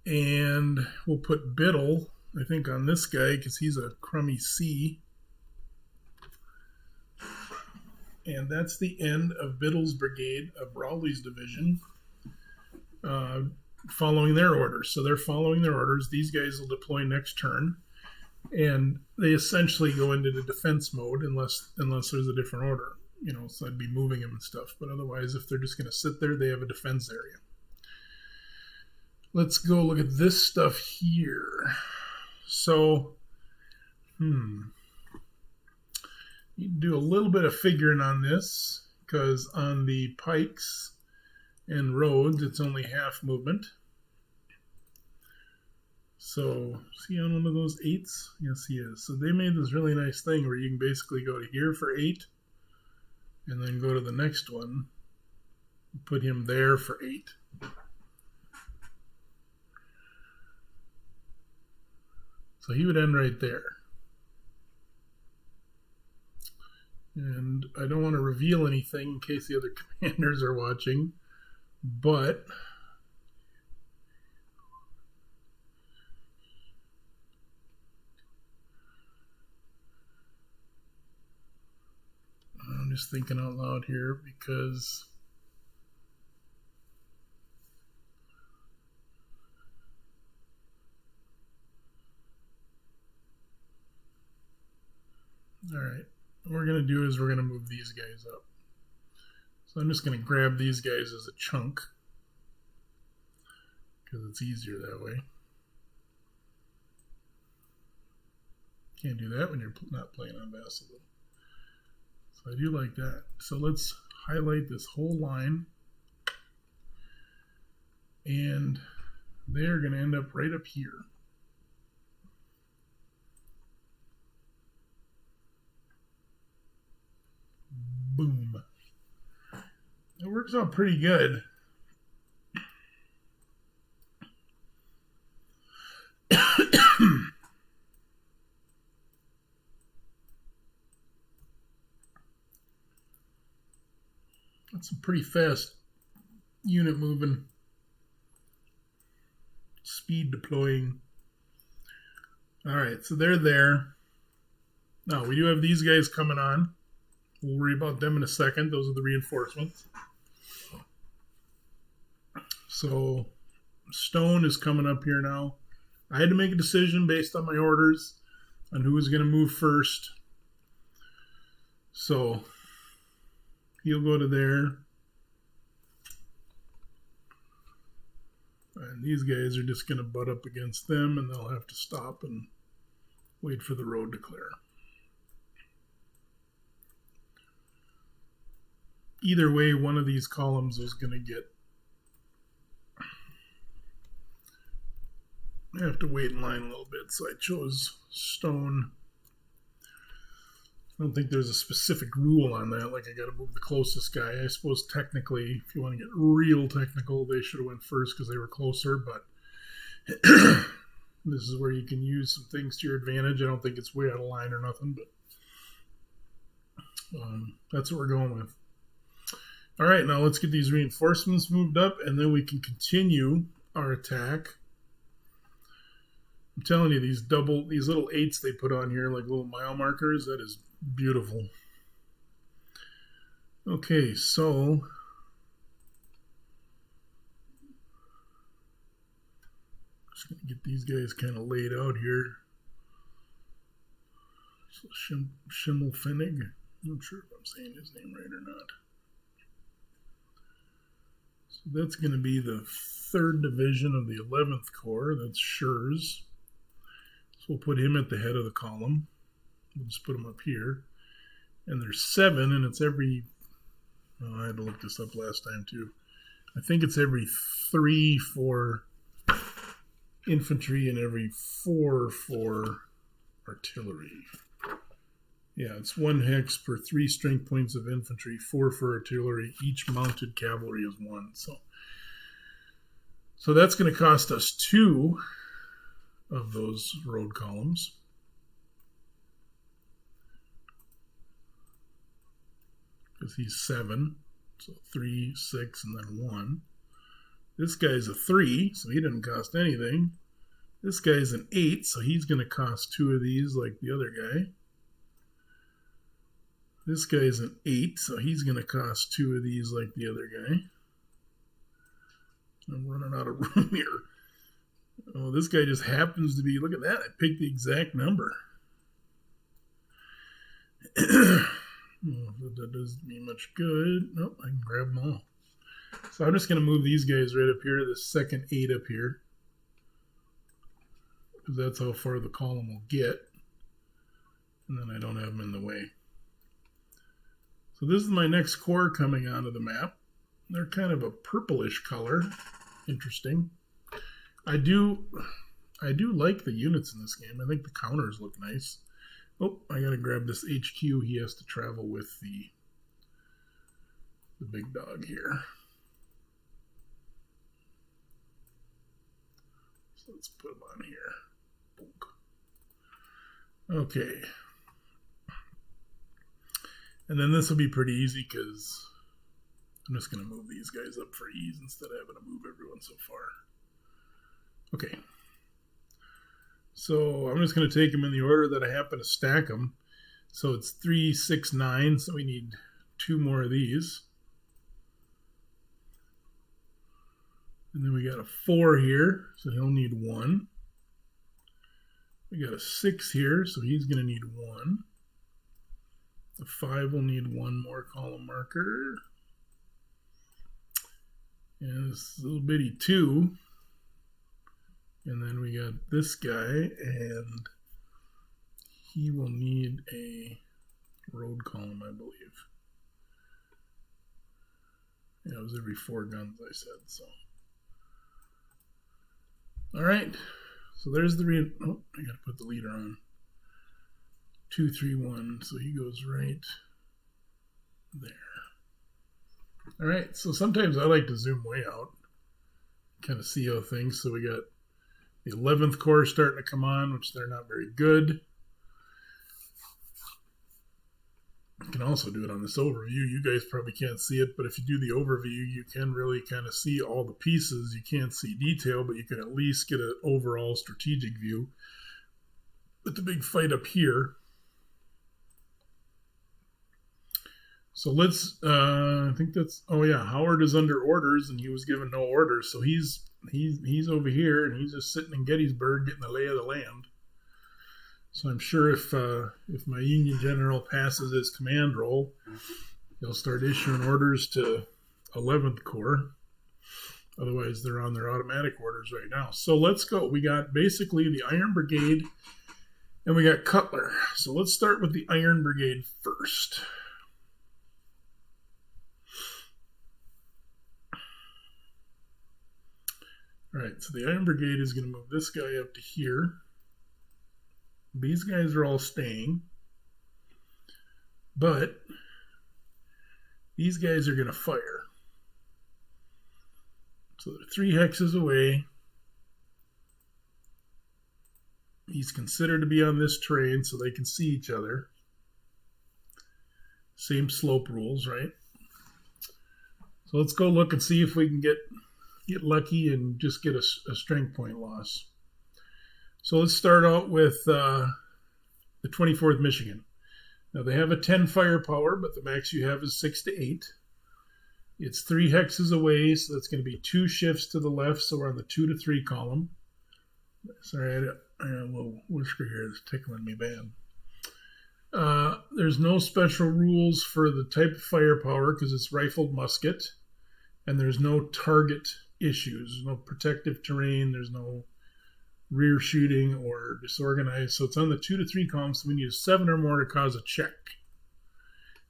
And we'll put Biddle, I think, on this guy because he's a crummy C. And that's the end of Biddle's brigade of Rowley's division, following their orders. So they're following their orders. These guys will deploy next turn, and they essentially go into the defense mode unless there's a different order. So I'd be moving them and stuff. But otherwise, if they're just going to sit there, they have a defense area. Let's go look at this stuff here. So, you do a little bit of figuring on this because on the pikes and roads, it's only half movement. So, see on one of those 8s? Yes, he is. So they made this really nice thing where you can basically go to here for 8 and then go to the next one, put him there for 8. So he would end right there. And I don't want to reveal anything in case the other commanders are watching, but I'm just thinking out loud here because all right. What we're going to do is we're going to move these guys up. So I'm just going to grab these guys as a chunk because it's easier that way. Can't do that when you're not playing on Vassal. So I do like that. So let's highlight this whole line. And they're going to end up right up here. Boom. It works out pretty good. That's a pretty fast unit moving. Speed deploying. All right, so they're there. Now, we do have these guys coming on. We'll worry about them in a second. Those are the reinforcements. So Stone is coming up here now. I had to make a decision based on my orders on who was going to move first. So he'll go to there. And these guys are just going to butt up against them, and they'll have to stop and wait for the road to clear. Either way, one of these columns is going to get... I have to wait in line a little bit, so I chose Stone. I don't think there's a specific rule on that, like I got to move the closest guy. I suppose technically, if you want to get real technical, they should have went first because they were closer, but this is where you can use some things to your advantage. I don't think it's way out of line or nothing, but that's what we're going with. All right, now let's get these reinforcements moved up, and then we can continue our attack. I'm telling you, these little 8s they put on here, like little mile markers, that is beautiful. Okay, so just going to get these guys kind of laid out here. So Schimmelpfennig, I'm not sure if I'm saying his name right or not. So that's going to be the 3rd Division of the 11th Corps. That's Schurz. So we'll put him at the head of the column. We'll just put him up here. And there's 7, and it's every... Oh, I had to look this up last time, too. I think it's every 3 for infantry and every 4 for artillery. Yeah, it's 1 hex per 3 strength points of infantry, 4 for artillery. Each mounted cavalry is 1. So that's going to cost us 2 of those road columns. Because he's 7. So 3, 6, and then 1. This guy's a 3, so he doesn't cost anything. This guy's an 8, so he's going to cost 2 of these like the other guy. This guy's an 8, so he's going to cost 2 of these like the other guy. I'm running out of room here. Oh, this guy just happens to be, look at that, I picked the exact number. That doesn't mean much good. Nope, I can grab them all. So I'm just going to move these guys right up here, the second 8 up here. Because that's how far the column will get. And then I don't have them in the way. So this is my next corps coming onto the map. They're kind of a purplish color. Interesting. I do like the units in this game. I think the counters look nice. Oh, I gotta grab this HQ. He has to travel with the big dog here. So let's put him on here. Okay. And then this will be pretty easy because I'm just going to move these guys up for ease instead of having to move everyone so far. Okay. So I'm just going to take them in the order that I happen to stack them. So it's 3, 6, 9. So we need 2 more of these. And then we got a 4 here. So he'll need 1. We got a 6 here. So he's going to need 1. The 5 will need 1 more column marker. And this little bitty 2. And then we got this guy, and he will need a road column, I believe. Yeah, it was every 4 guns, I said, so. All right. So there's the oh, I got to put the leader on. 2, 3, 1. So he goes right there. All right. So sometimes I like to zoom way out, kind of see how things. So we got the 11th Corps starting to come on, which they're not very good. You can also do it on this overview. You guys probably can't see it, but if you do the overview, you can really kind of see all the pieces. You can't see detail, but you can at least get an overall strategic view. With the big fight up here. So let's, I think that's, oh yeah, Howard is under orders, and he was given no orders. So he's over here, and he's just sitting in Gettysburg getting the lay of the land. So I'm sure if my Union general passes his command role, he'll start issuing orders to 11th Corps. Otherwise, they're on their automatic orders right now. So let's go. We got basically the Iron Brigade, and we got Cutler. So let's start with the Iron Brigade first. All right, so the Iron Brigade is going to move this guy up to here. These guys are all staying, but these guys are going to fire. So they're 3 hexes away. He's considered to be on this terrain so they can see each other. Same slope rules, right? So let's go look and see if we can get lucky and just get a strength point loss. So let's start out with the 24th Michigan. Now they have a 10 firepower, but the max you have is 6 to 8. It's 3 hexes away, so that's going to be 2 shifts to the left, so we're on the 2 to 3 column. Sorry, I got a little whisker here that's tickling me bad. There's no special rules for the type of firepower because it's rifled musket, and there's no target issues. There's no protective terrain. There's no rear shooting, or disorganized. So it's on the 2 to 3 column, so we need a 7 or more to cause a check.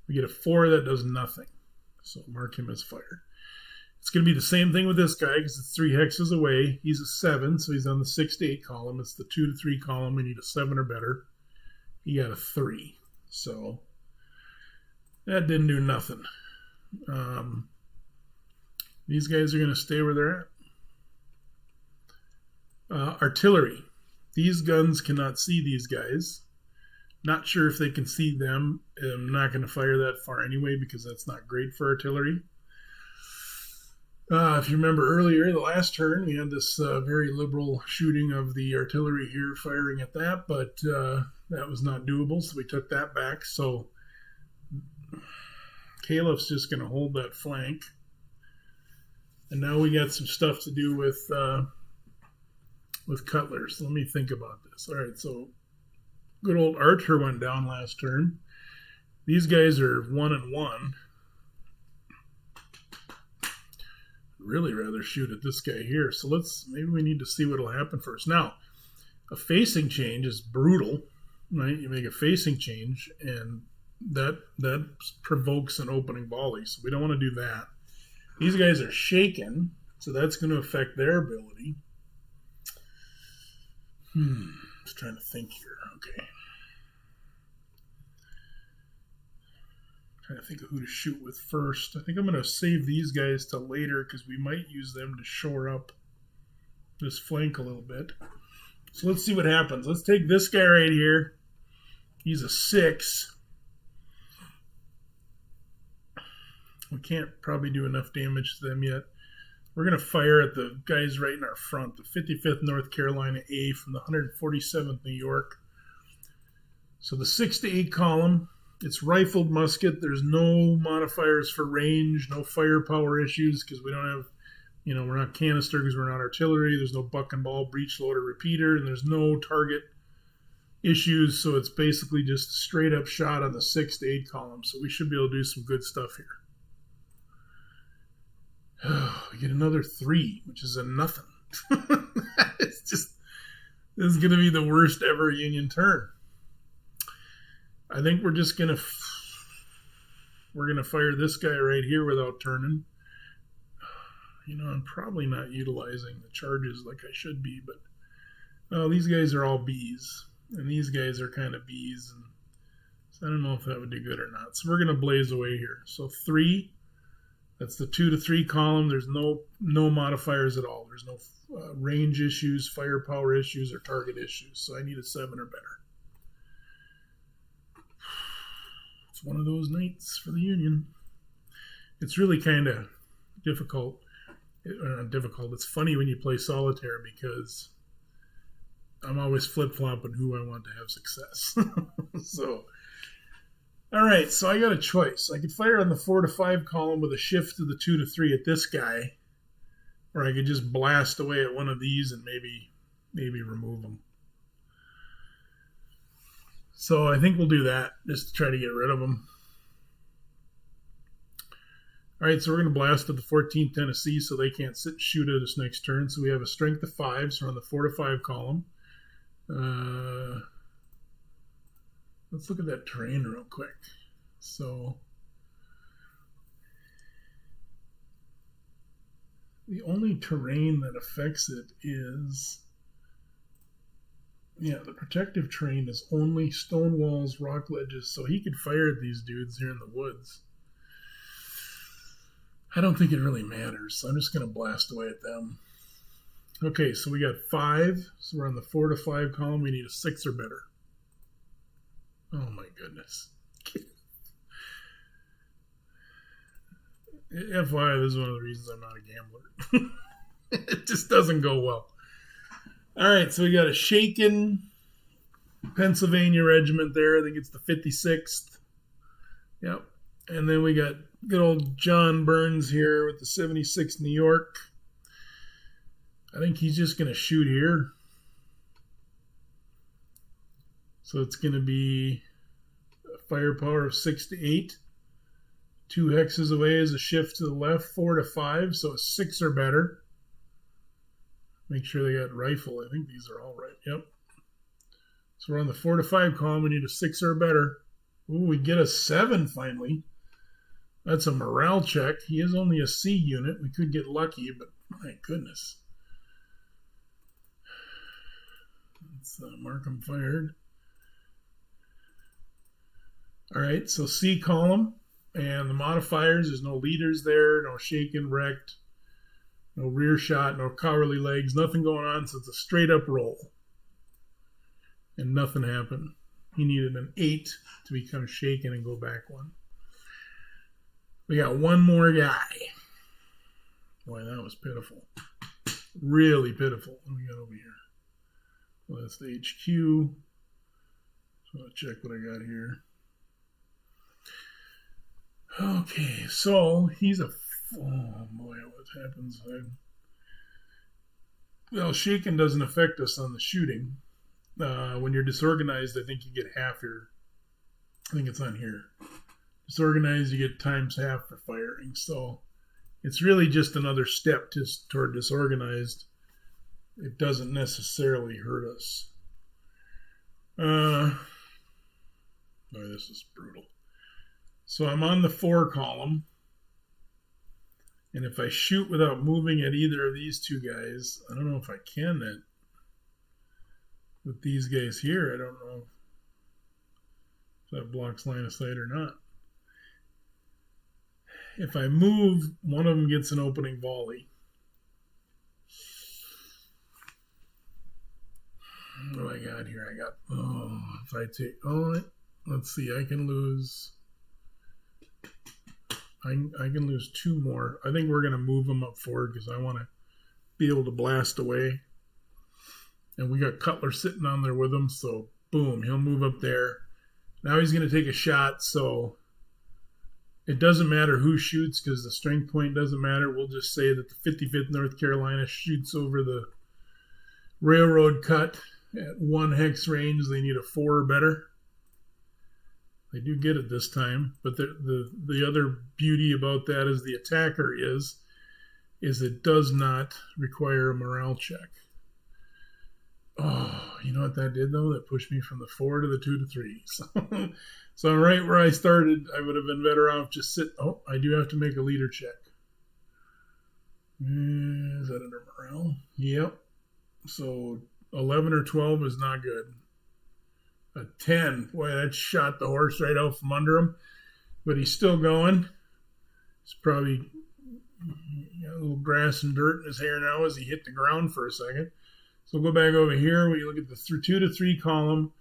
We get a 4, that does nothing. So mark him as fired. It's going to be the same thing with this guy because it's 3 hexes away. He's a 7, so he's on the 6 to 8 column. It's the 2 to 3 column. We need a 7 or better. He got a 3. So that didn't do nothing. These guys are going to stay where they're at. Artillery. These guns cannot see these guys. Not sure if they can see them. I'm not going to fire that far anyway because that's not great for artillery. If you remember earlier, the last turn, we had this very liberal shooting of the artillery here, firing at that, but that was not doable, so we took that back. So Caliph's just going to hold that flank. And now we got some stuff to do with Cutlers. Let me think about this. All right, so good old Archer went down last turn. These guys are 1-1. Really rather shoot at this guy here. So maybe we need to see what will happen first. Now, a facing change is brutal, right? You make a facing change, and that provokes an opening volley. So we don't want to do that. These guys are shaken, so that's going to affect their ability. Just trying to think here. Okay. Trying to think of who to shoot with first. I think I'm going to save these guys till later because we might use them to shore up this flank a little bit. So let's see what happens. Let's take this guy right here. He's a 6. We can't probably do enough damage to them yet. We're going to fire at the guys right in our front, the 55th North Carolina A from the 147th New York. So the 6 to 8 column. It's rifled musket. There's no modifiers for range, no firepower issues because we don't have, we're not canister because we're not artillery. There's no buck and ball, breech loader, repeater, and there's no target issues. So it's basically just a straight up shot on the 6 to 8 column. So we should be able to do some good stuff here. We get another 3, which is a nothing. This is going to be the worst ever Union turn. I think we're just going to fire this guy right here without turning. I'm probably not utilizing the charges like I should be, but these guys are all Bs, and these guys are kind of Bs, and so I don't know if that would do good or not. So we're going to blaze away here. So 3, that's the 2 to 3 column. There's no modifiers at all. There's no range issues, firepower issues, or target issues. So I need a 7 or better. It's one of those nights for the Union. It's really kind of difficult. Difficult. It's funny when you play solitaire because I'm always flip-flopping who I want to have success. So, all right. So I got a choice. I could fire on the 4 to 5 column with a shift to the 2 to 3 at this guy, or I could just blast away at one of these and maybe remove them. So I think we'll do that just to try to get rid of them. All right, so we're going to blast at the 14th Tennessee so they can't sit and shoot at us next turn. So we have a strength of 5, so we're on the 4 to 5 column. Let's look at that terrain real quick. So the only terrain that affects it is... the protective terrain is only stone walls, rock ledges, so he could fire at these dudes here in the woods. I don't think it really matters, so I'm just going to blast away at them. Okay, so we got 5, so we're on the 4 to 5 column. We need a 6 or better. Oh my goodness. FYI, this is one of the reasons I'm not a gambler. It just doesn't go well. All right, so we got a shaken Pennsylvania regiment there. I think it's the 56th. Yep. And then we got good old John Burns here with the 76th New York. I think he's just going to shoot here. So it's going to be a firepower of 6 to 8. 2 hexes away is a shift to the left, 4 to 5, so a 6 or better. Make sure they got rifle. I think these are all right. Yep. So we're on the 4 to 5 column. We need a 6 or better. Ooh, we get a 7 finally. That's a morale check. He is only a C unit. We could get lucky, but my goodness. Let's mark him fired. All right, so C column. And the modifiers, there's no leaders there, no shaken, wrecked, no rear shot, no cowardly legs, nothing going on. So it's a straight up roll. And nothing happened. He needed an 8 to become shaken and go back 1. We got one more guy. Boy, that was pitiful. Really pitiful. What do we got over here? Well, that's the HQ. So I'll check what I got here. Okay, so he's a... Oh, boy, what happens? Well, shaken doesn't affect us on the shooting. When you're disorganized, I think you get half your... I think it's on here. Disorganized, you get times half for firing. So it's really just another step toward disorganized. It doesn't necessarily hurt us. Boy, this is brutal. So I'm on the 4 column. And if I shoot without moving at either of these two guys, I don't know if I can that. With these guys here, I don't know if that blocks line of sight or not. If I move, one of them gets an opening volley. What do I got here? If I take, let's see, I can lose. I can lose 2 more. I think we're going to move them up forward because I want to be able to blast away. And we got Cutler sitting on there with him, so boom, he'll move up there. Now he's going to take a shot, so it doesn't matter who shoots because the strength point doesn't matter. We'll just say that the 55th North Carolina shoots over the railroad cut at 1 hex range. They need a 4 or better. They do get it this time, but the other beauty about that is the attacker is it does not require a morale check. Oh, you know what that did, though? That pushed me from the 4 to the 2 to 3. So I'm right where I started. I would have been better off just sit. Oh, I do have to make a leader check. Is that under morale? Yep. So 11 or 12 is not good. A 10. Boy, that shot the horse right out from under him. But he's still going. He's probably got a little grass and dirt in his hair now as he hit the ground for a second. So we'll go back over here. We look at the 2 to 3 column.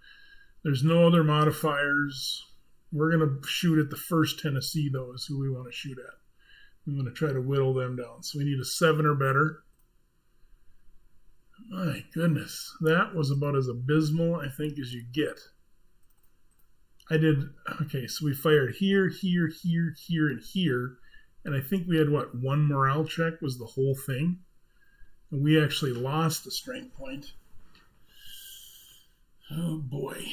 There's no other modifiers. We're going to shoot at the 1st Tennessee, though, is who we want to shoot at. We want to try to whittle them down. So we need a 7 or better. My goodness. That was about as abysmal, I think, as you get. Okay, so we fired here, here, here, here, and here. And I think we had, 1 morale check was the whole thing. And we actually lost the strength point. Oh, boy.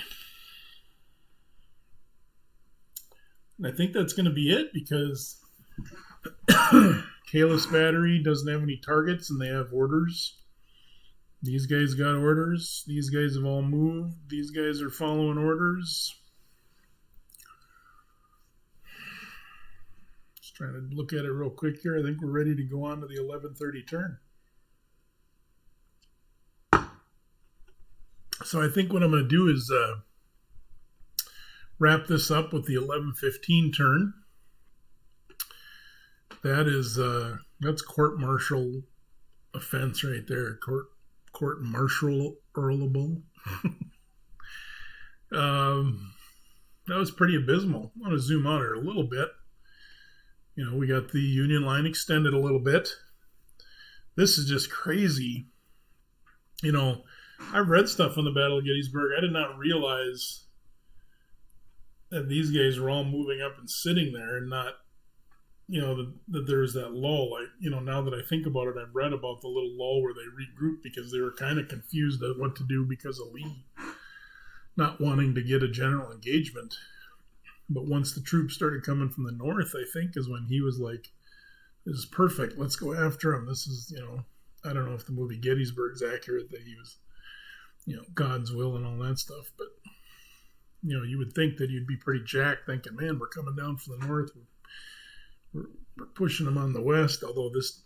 And I think that's going to be it because Kalis Battery doesn't have any targets and they have orders. These guys got orders. These guys have all moved. These guys are following orders. Just trying to look at it real quick here. I think we're ready to go on to the 11:30 turn. So I think what I'm going to do is wrap this up with the 11:15 turn. That is that's court-martial offense right there. Court-martialable. That was pretty abysmal. I want to zoom out here a little bit. You know, we got the Union line extended a little bit. This is just crazy. You know, I've read stuff on the Battle of Gettysburg. I did not realize that these guys were all moving up and sitting there and not, you know, that there's that lull. Now that I think about it, I've read about the little lull where they regrouped because they were kind of confused at what to do because of Lee not wanting to get a general engagement. But once the troops started coming from the north, I think, is when he was like, this is perfect. Let's go after him. This is, I don't know if the movie Gettysburg's accurate that he was, God's will and all that stuff. But, you would think that you'd be pretty jacked thinking, man, we're coming down from the north. We're pushing them on the west, although this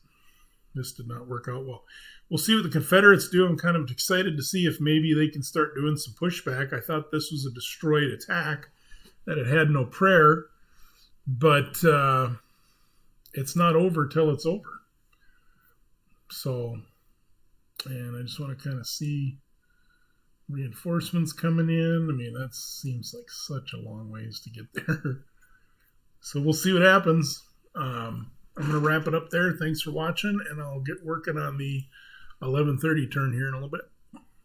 did not work out well. We'll see what the Confederates do. I'm kind of excited to see if maybe they can start doing some pushback. I thought this was a destroyed attack, that it had no prayer, but it's not over till it's over. So, and I just want to kind of see reinforcements coming in. I mean, that seems like such a long ways to get there. So we'll see what happens. I'm going to wrap it up there. Thanks for watching, and I'll get working on the 11:30 turn here in a little bit.